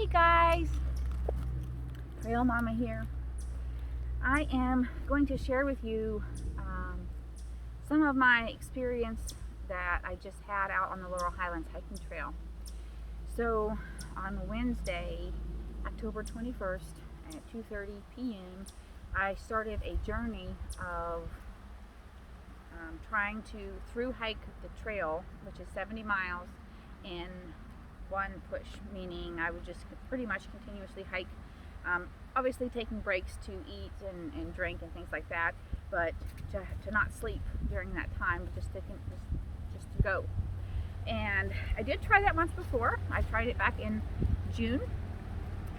Hey guys, Trail Mama here. I am going to share with you some of my experience that I just had out on the Laurel Highlands hiking trail. So on Wednesday, October 21st at 2:30 p.m. I started a journey of trying to thru-hike the trail, which is 70 miles in one push, meaning I would just pretty much continuously hike, obviously taking breaks to eat and drink and things like that, but to not sleep during that time, just to go. And I did try that once before. I tried it back in June,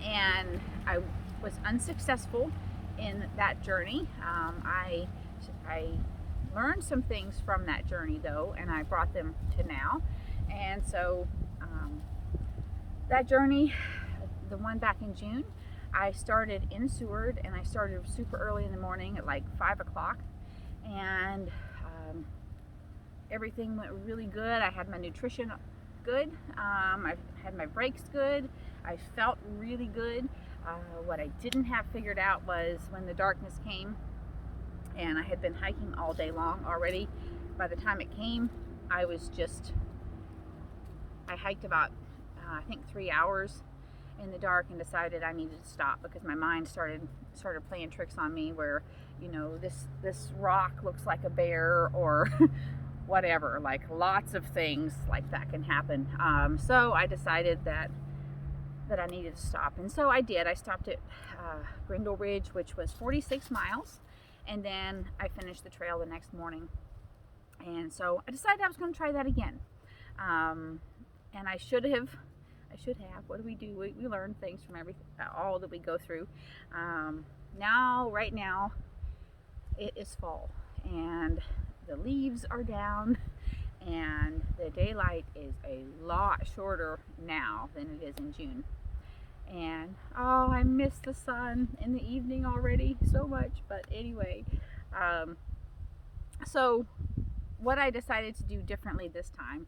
and I was unsuccessful in that journey. I learned some things from that journey though, and I brought them to now. And so that journey, the one back in June, I started in Seward, and I started super early in the morning at like 5 o'clock, and everything went really good. I had my nutrition good, I had my breaks good, I felt really good. What I didn't have figured out was when the darkness came, and I had been hiking all day long already. By the time it came, I hiked about I think 3 hours in the dark, and decided I needed to stop because my mind started playing tricks on me, where, you know, this rock looks like a bear, or whatever, like lots of things like that can happen. So I decided that I needed to stop, and so I did. I stopped at Grindle Ridge, which was 46 miles, and then I finished the trail the next morning. And so I decided I was going to try that again. And I should have. What do? We learn things from all that we go through. Right now, it is fall, and the leaves are down, and the daylight is a lot shorter now than it is in June. And I miss the sun in the evening already so much. But anyway, so what I decided to do differently this time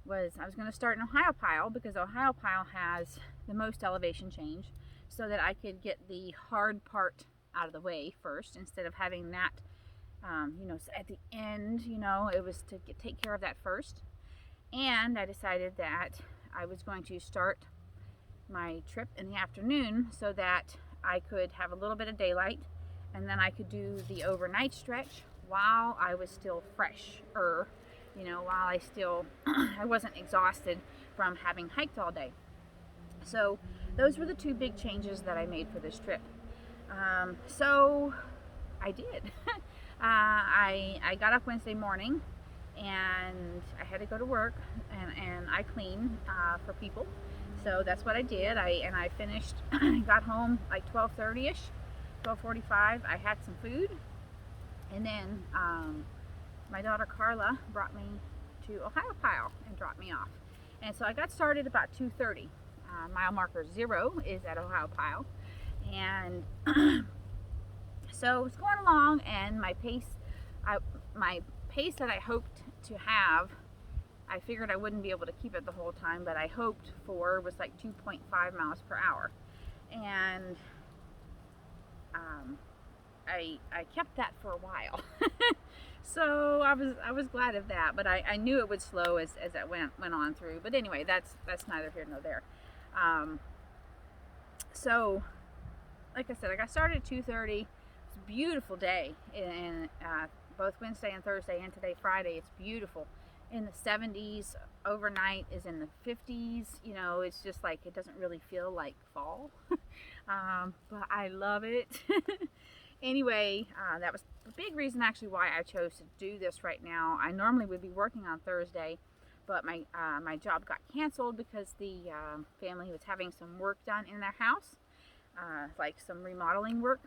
was I was going to start in Ohiopyle, because Ohiopyle has the most elevation change, so that I could get the hard part out of the way first, instead of having that, at the end. It was to take care of that first. And I decided that I was going to start my trip in the afternoon, so that I could have a little bit of daylight, and then I could do the overnight stretch while I was still fresh, while I wasn't exhausted from having hiked all day. So those were the two big changes that I made for this trip. So I did. I got up Wednesday morning, and I had to go to work, and I clean for people. So that's what I did. I finished, got home like 12:30ish, 12:45. I had some food, and then my daughter Carla brought me to Ohiopyle and dropped me off. And so I got started about 2:30. Mile marker 0 is at Ohiopyle. And so it's going along, and my pace that I hoped to have, I figured I wouldn't be able to keep it the whole time, but I hoped for was like 2.5 miles per hour. And I kept that for a while. So I was glad of that, but I knew it would slow as it went on through. But anyway, that's neither here nor there. So like I said, I got started at 2:30. It's a beautiful day, and both Wednesday and Thursday, and today Friday, it's beautiful. In the 70s, overnight is in the 50s. It's just like, it doesn't really feel like fall. But I love it. Anyway, that was the big reason actually why I chose to do this right now. I normally would be working on Thursday, but my job got canceled because the family was having some work done in their house, like some remodeling work.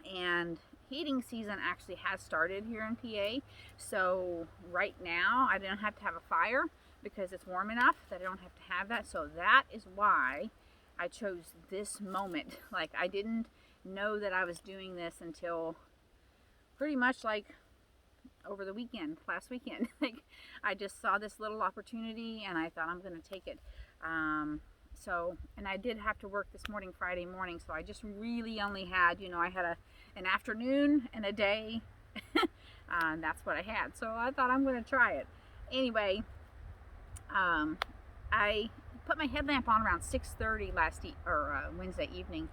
And heating season actually has started here in PA. So right now I don't have to have a fire, because it's warm enough that I don't have to have that. So that is why I chose this moment. Like, I didn't know that I was doing this until pretty much like over the weekend, last weekend. Like, I just saw this little opportunity, and I thought, I'm going to take it. So, and I did have to work this morning, Friday morning, so I just really only had, I had an afternoon and a day. And that's what I had. So I thought I'm going to try it. Anyway, I put my headlamp on around 6:30 Wednesday evening,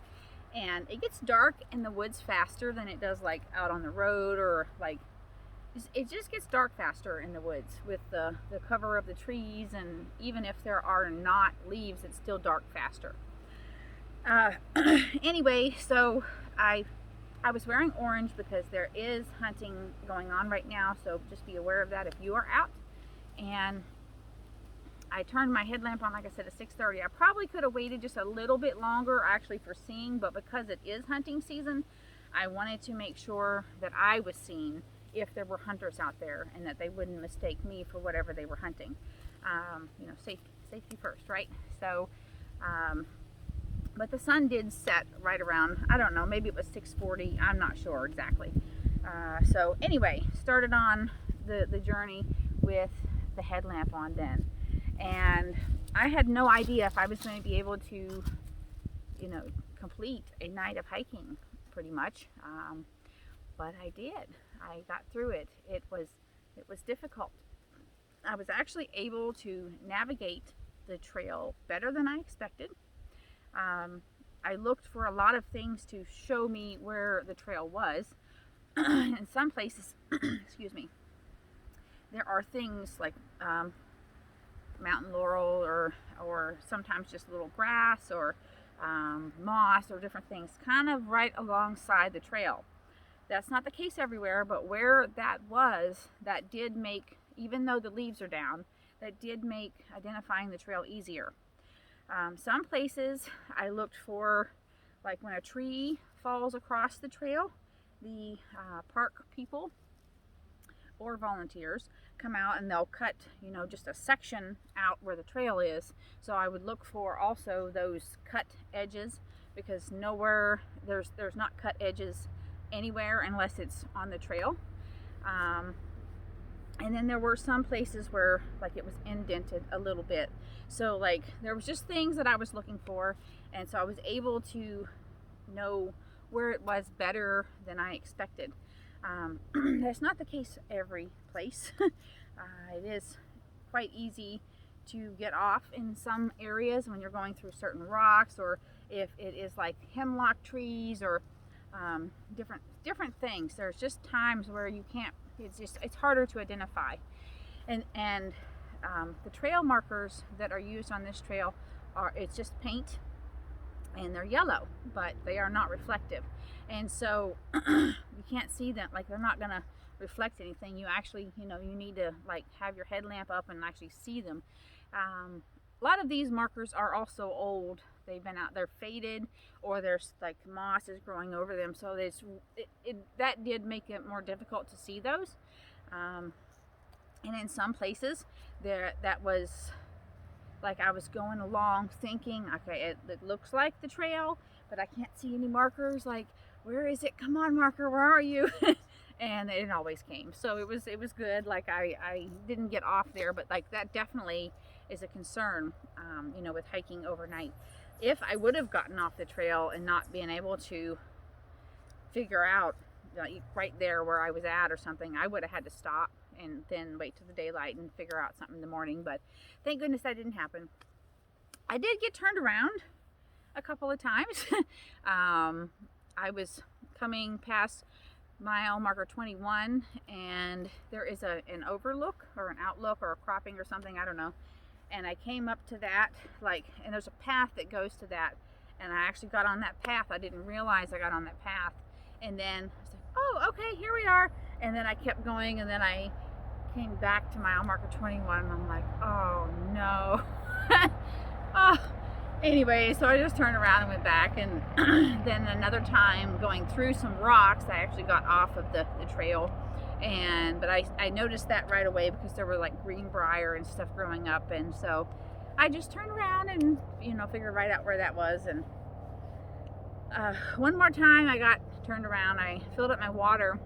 and it gets dark in the woods faster than it does like out on the road, or like it just gets dark faster in the woods with the cover of the trees, and even if there are not leaves, it's still dark faster. Anyway, so I was wearing orange because there is hunting going on right now, so just be aware of that if you are out. And I turned my headlamp on, like I said, at 6:30. I probably could have waited just a little bit longer actually for seeing, but because it is hunting season, I wanted to make sure that I was seen if there were hunters out there, and that they wouldn't mistake me for whatever they were hunting. Safety first, right? So, but the sun did set right around, I don't know, maybe it was 6:40, I'm not sure exactly. So anyway, started on the journey with the headlamp on then. And I had no idea if I was going to be able to, complete a night of hiking, pretty much. But I did. I got through it. It was difficult. I was actually able to navigate the trail better than I expected. I looked for a lot of things to show me where the trail was. In some places, excuse me, there are things like mountain laurel, or sometimes just little grass, or moss, or different things kind of right alongside the trail. That's not the case everywhere, but where that was, that did make, even though the leaves are down, that did make identifying the trail easier. Some places I looked for, like when a tree falls across the trail, the park people or volunteers come out and they'll cut, just a section out where the trail is. So I would look for also those cut edges, because nowhere there's not cut edges anywhere unless it's on the trail. And then there were some places where like it was indented a little bit. So like there was just things that I was looking for, and so I was able to know where it was better than I expected. That's not the case every place. It is quite easy to get off in some areas when you're going through certain rocks, or if it is like hemlock trees, or different things. There's just times where you can't, it's harder to identify. And the trail markers that are used on this trail it's just paint, and they're yellow, but they are not reflective. And so you can't see them, like they're not gonna reflect anything. You actually, you need to like have your headlamp up and actually see them. A lot of these markers are also old. They've been out, they're faded, or there's like moss is growing over them. So that did make it more difficult to see those. And in some places that was like I was going along thinking, okay, it looks like the trail, but I can't see any markers. Like, where is it? Come on, marker, where are you? And it always came. So it was good. Like I didn't get off there, but like that definitely is a concern, with hiking overnight. If I would have gotten off the trail and not been able to figure out right there where I was at or something, I would have had to stop and then wait till the daylight and figure out something in the morning. But thank goodness that didn't happen. I did get turned around a couple of times. I was coming past mile marker 21, and there is an overlook or an outlook or a cropping or something, I don't know. And I came up to that, and there's a path that goes to that. And I actually got on that path. I didn't realize I got on that path. And then I was like, oh, okay, here we are. And then I kept going, and then I came back to mile marker 21, and I'm like, oh no. Oh. Anyway, so I just turned around and went back, and then another time going through some rocks, I actually got off of the trail. But I noticed that right away because there were like green briar and stuff growing up, and so I just turned around and figured right out where that was. And one more time I got turned around, I filled up my water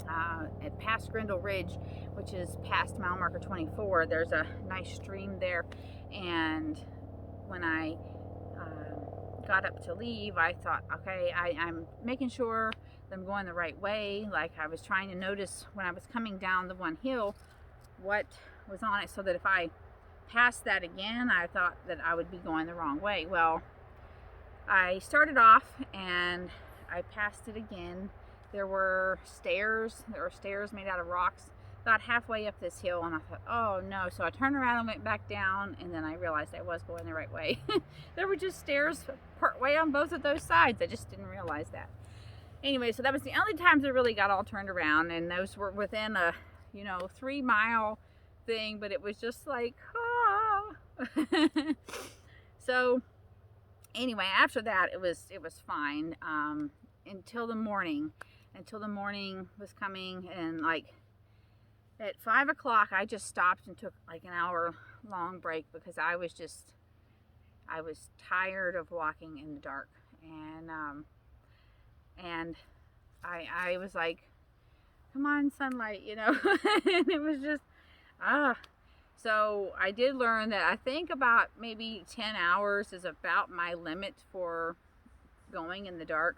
at past Grindle Ridge, which is past mile marker 24. There's a nice stream there, and when I got up to leave, I thought, okay, I'm making sure that I'm going the right way. Like, I was trying to notice when I was coming down the one hill what was on it, so that if I passed that again, I thought that I would be going the wrong way. Well, I started off and I passed it again. There were stairs made out of rocks about halfway up this hill, and I thought, oh no. So I turned around and went back down, and then I realized I was going the right way. There were just stairs part way on both of those sides. I just didn't realize that. Anyway, so that was the only times I really got all turned around, and those were within a 3-mile thing, but it was just like, So anyway, after that it was fine, until the morning was coming, and like at 5 o'clock I just stopped and took like an hour long break, because I was tired of walking in the dark, and I was like, come on, sunlight, and it was just so I did learn that I think about maybe 10 hours is about my limit for going in the dark,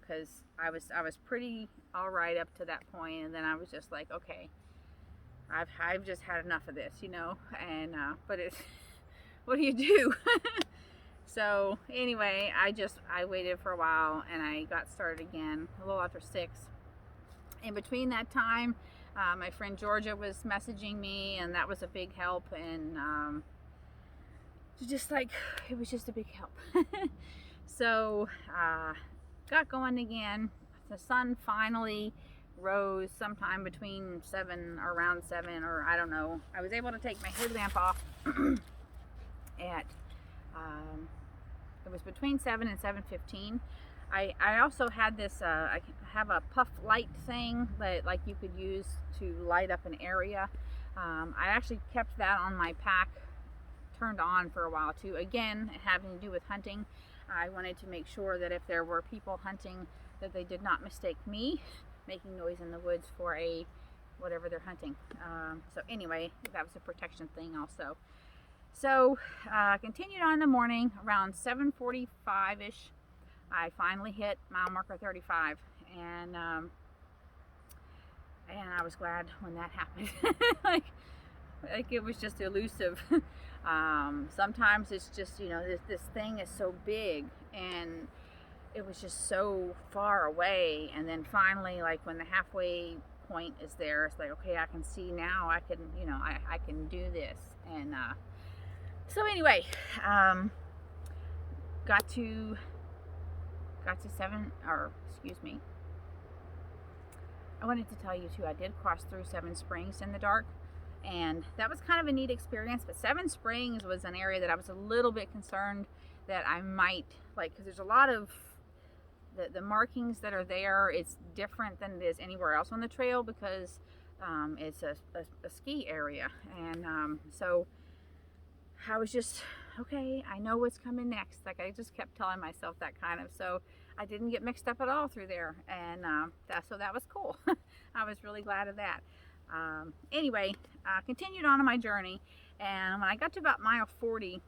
because I was pretty all right up to that point, and then I was just like, okay, I've just had enough of this, and but it's what do you do? So anyway, I waited for a while, and I got started again a little after 6. In between that time, my friend Georgia was messaging me, and that was a big help, and it was just a big help. So got going again. The sun finally rose sometime between around 7, or I don't know. I was able to take my headlamp off at it was between 7 and 7:15. I also had this, I have a puff light thing that like you could use to light up an area. I actually kept that on my pack turned on for a while too. Again, having to do with hunting. I wanted to make sure that if there were people hunting, that they did not mistake me making noise in the woods for whatever they're hunting. So anyway, that was a protection thing also. So continued on in the morning around 7:45-ish. I finally hit mile marker 35, and I was glad when that happened. like it was just elusive. Sometimes it's just, this thing is so big, and it was just so far away, and then finally, like when the halfway point is there, it's like, okay, I can see now, I can, I can do this. And so anyway, got to 7, or excuse me, I wanted to tell you too, I did cross through 7 Springs in the dark, and that was kind of a neat experience. But 7 Springs was an area that I was a little bit concerned that I might, because there's a lot of the markings that are there. It's different than it is anywhere else on the trail, because it's a ski area, and so I was just, okay, I know what's coming next. Like, I just kept telling myself that kind of, so I didn't get mixed up at all through there, and so that was cool. I was really glad of that. Anyway, continued on my journey, and when I got to about mile 40,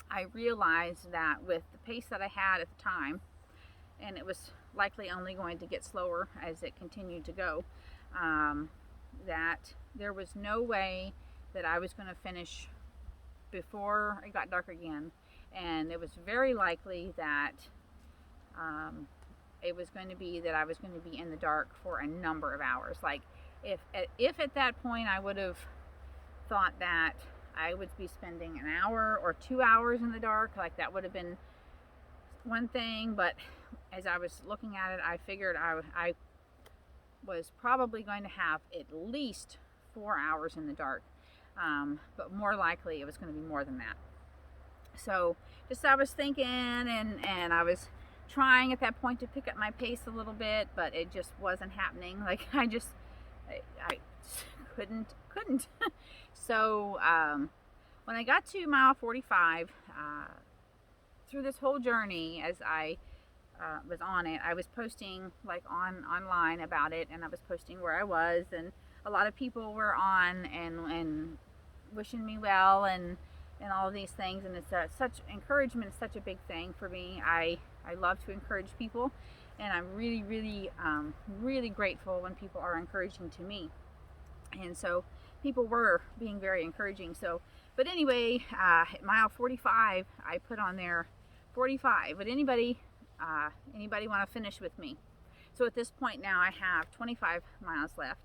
I realized that with the pace that I had at the time, and it was likely only going to get slower as it continued to go, that there was no way that I was going to finish before it got dark again, and it was very likely that it was going to be that I was going to be in the dark for a number of hours. Like, if at that point I would have thought that I would be spending an hour or 2 hours in the dark, like that would have been one thing. But as I was looking at it, I figured I was probably going to have at least 4 hours in the dark, but more likely it was going to be more than that. So just I was thinking, and I was trying at that point to pick up my pace a little bit, but it just wasn't happening. Like, I couldn't. So when I got to mile 45, through this whole journey, as I was on it, I was posting like online about it, and I was posting where I was, and a lot of people were on and wishing me well, and and all of these things, and it's such encouragement is such a big thing for me. I love to encourage people, and I'm really grateful when people are encouraging to me. And so people were being very encouraging. So, but anyway, at mile 45, I put on there 45. Would anybody want to finish with me? So at this point now, I have 25 miles left.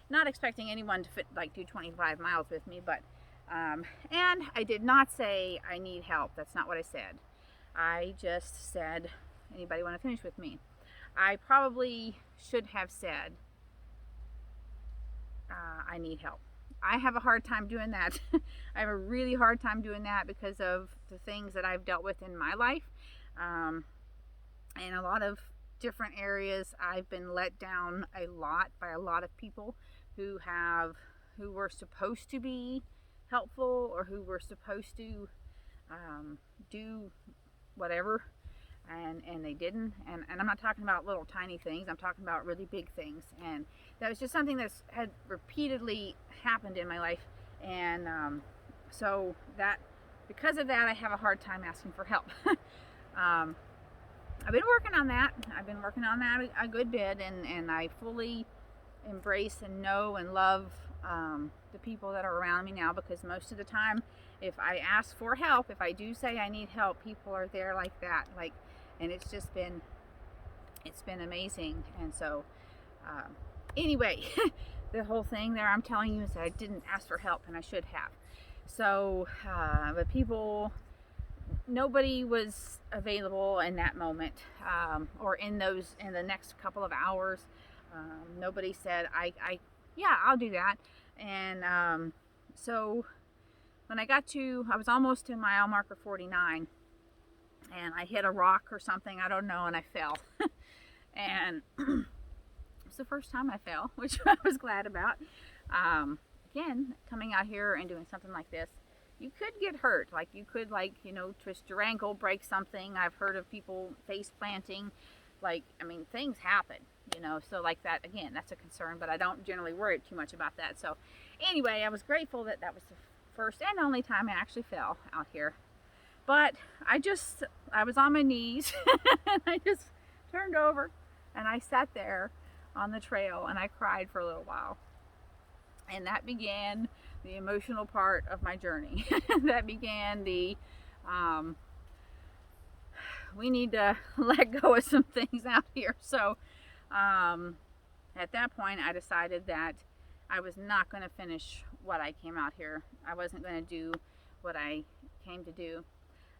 Not expecting anyone to do 25 miles with me, but and I did not say I need help. That's not what I said. I just said, anybody want to finish with me? I probably should have said, I need help. I have a hard time doing that. I have a really hard time doing that because of the things that I've dealt with in my life. In a lot of different areas, I've been let down a lot by a lot of people who were supposed to be helpful, or who were supposed to do whatever, and they didn't. And I'm not talking about little tiny things. I'm talking about really big things. And that was just something that's had repeatedly happened in my life. And so that, because of that, I have a hard time asking for help. I've been working on that. I've been working on that a good bit, and I fully embrace and know and love the people that are around me now, because most of the time, if I ask for help, if I do say I need help, people are there like that, and it's been amazing. And so anyway, the whole thing there I'm telling you is that I didn't ask for help, and I should have. So but nobody was available in that moment, or in the next couple of hours. Nobody said, yeah, I'll do that. And so when I was almost to mile marker 49, and I hit a rock or something, I don't know, and I fell. And it's the first time I fell, which I was glad about. Again, coming out here and doing something like this, you could get hurt. You could twist your ankle, break something. I've heard of people face planting. Things happen, so that, again, that's a concern, but I don't generally worry too much about that. So anyway, I was grateful that was the first and only time I actually fell out here. But I was on my knees and I just turned over and I sat there on the trail and I cried for a little while. And that began the emotional part of my journey. That began the, we need to let go of some things out here. So at that point, I decided that I was not going to finish what I came out here. I wasn't going to do what I came to do.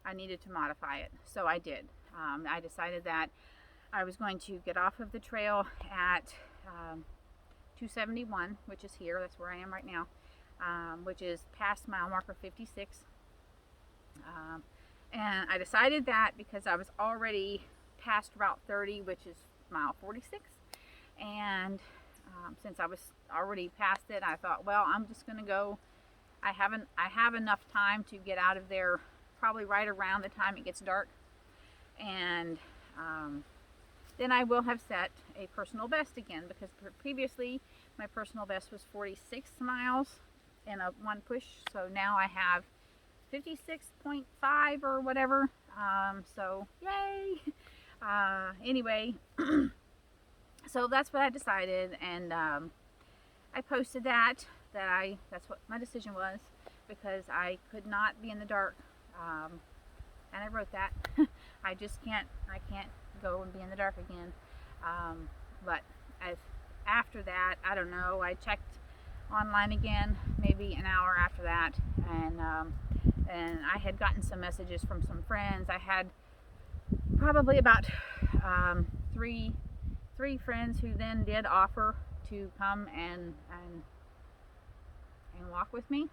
I needed to modify it. So I did. I decided that I was going to get off of the trail at 271, which is here. That's where I am right now, which is past mile marker 56. And I decided that because I was already past Route 30, which is mile 46. And since I was already past it, I thought, well, I'm just going to go. I have enough time to get out of there probably right around the time it gets dark. And then I will have set a personal best again, because previously my personal best was 46 miles in one push. So now I have 56.5 or whatever. So yay. Anyway, so that's what I decided, and I posted that's what my decision was, because I could not be in the dark, and I wrote that. I can't go and be in the dark again. But after that, I don't know, I checked online again maybe an hour after that, and I had gotten some messages from some friends. I had probably about three friends who then did offer to come and walk with me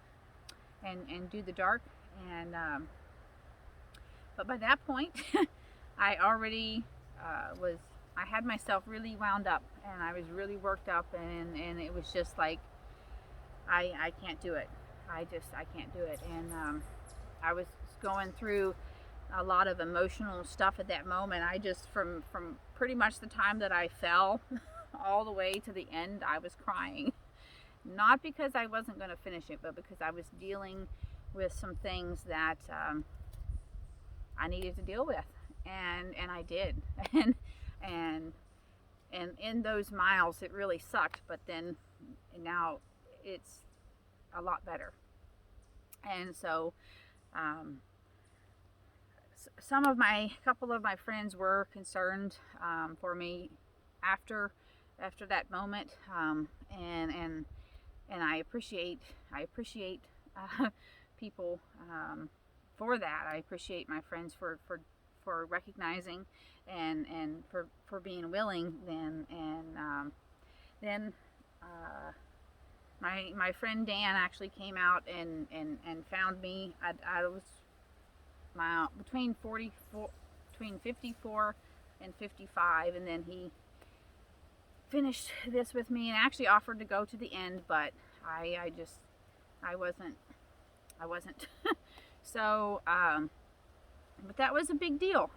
and do the dark. And but by that point, I already I had myself really wound up, and I was really worked up, and it was just like, I can't do it. I can't do it. And I was going through a lot of emotional stuff at that moment. I just, from pretty much the time that I fell all the way to the end, I was crying. Not because I wasn't going to finish it, but because I was dealing with some things that I needed to deal with, and I did. and and in those miles it really sucked, but then now it's a lot better. And so couple of my friends were concerned for me after that moment, and I appreciate people for that. I appreciate my friends for recognizing and for being willing. Then my friend Dan actually came out and found me. I was between 54 and 55, and then he finished this with me and actually offered to go to the end, but I wasn't. So but that was a big deal.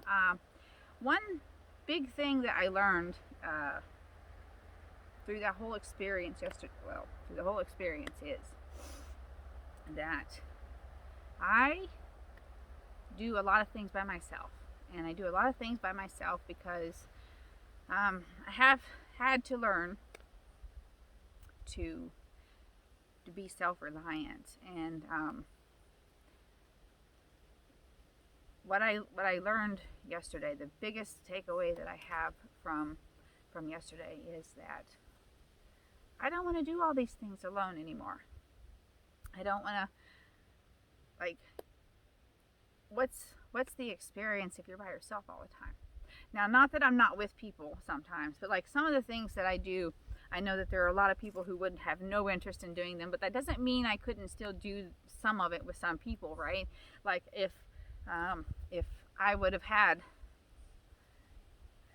One big thing that I learned through that whole experience through the whole experience is that I do a lot of things by myself, and I do a lot of things by myself because I have had to learn to be self-reliant. And what I learned yesterday, the biggest takeaway that I have from yesterday, is that I don't want to do all these things alone anymore. I don't want to, like, what's the experience if you're by yourself all the time? Now, not that I'm not with people sometimes, but like some of the things that I do, I know that there are a lot of people who would have no interest in doing them, but that doesn't mean I couldn't still do some of it with some people, right? Like if I would have had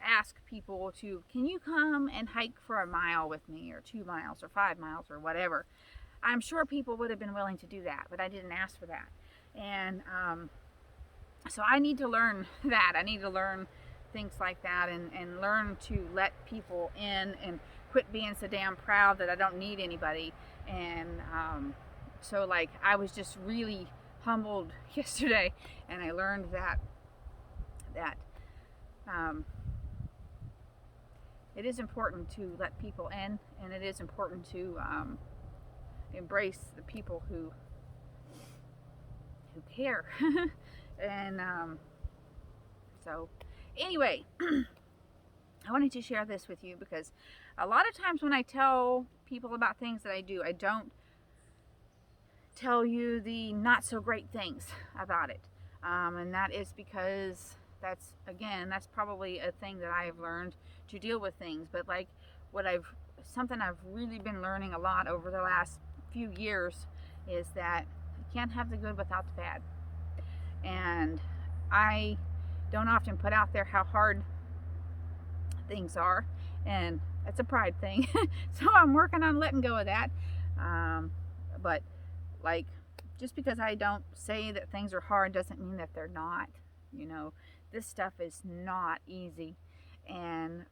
ask people to, can you come and hike for a mile with me, or 2 miles or 5 miles or whatever, I'm sure people would have been willing to do that, but I didn't ask for that. And so I need to learn that. I need to learn things like that, and learn to let people in and quit being so damn proud that I don't need anybody. And so like I was just really humbled yesterday, and I learned that it is important to let people in, and it is important to embrace the people who care. And so anyway, I wanted to share this with you because a lot of times when I tell people about things that I do, I don't tell you the not so great things about it. And that is because that's probably a thing that I have learned to deal with things. But like something I've really been learning a lot over the last few years is that you can't have the good without the bad. And I don't often put out there how hard things are, and that's a pride thing. So I'm working on letting go of that. But like, just because I don't say that things are hard doesn't mean that they're not. You know, this stuff is not easy, and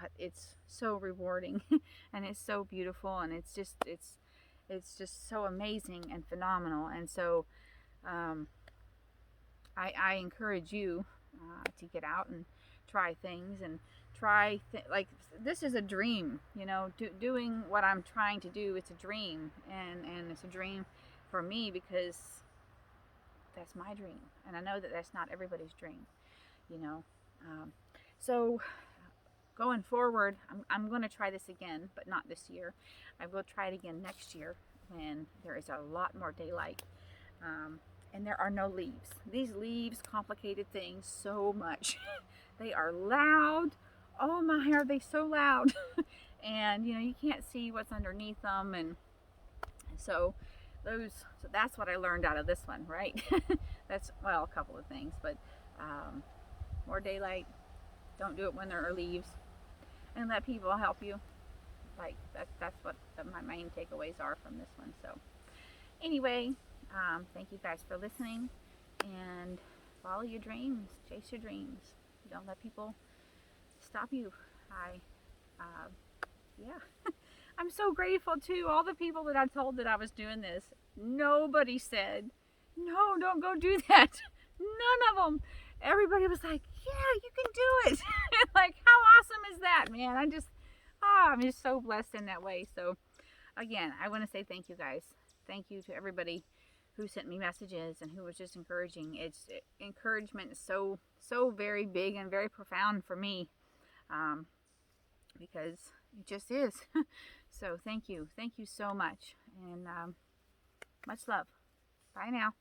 but it's so rewarding and it's so beautiful, and it's just so amazing and phenomenal. And so I encourage you to get out and try things, and like, this is a dream, you know, doing what I'm trying to do. It's a dream, and it's a dream for me because that's my dream, and I know that that's not everybody's dream, you know. So going forward, I'm going to try this again, but not this year. I will try it again next year when there is a lot more daylight, and there are no leaves. These leaves complicated things so much. They are loud. Oh my, are they so loud? And you know, you can't see what's underneath them, and so that's what I learned out of this one, right? That's, well, a couple of things, but more daylight, don't do it when there are leaves, and let people help you. Like, that's what my main takeaways are from this one. So anyway, thank you guys for listening, and follow your dreams, chase your dreams. Don't let people stop you. Yeah. I'm so grateful to all the people that I told that I was doing this. Nobody said, no, don't go do that. None of them. Everybody was like, yeah, you can do it. Like, how awesome is that, man? I'm just so blessed in that way. So again, I want to say thank you guys. Thank you to everybody who sent me messages and who was just encouraging. Encouragement is so very big and very profound for me, because it just is. So thank you so much, and much love. Bye now.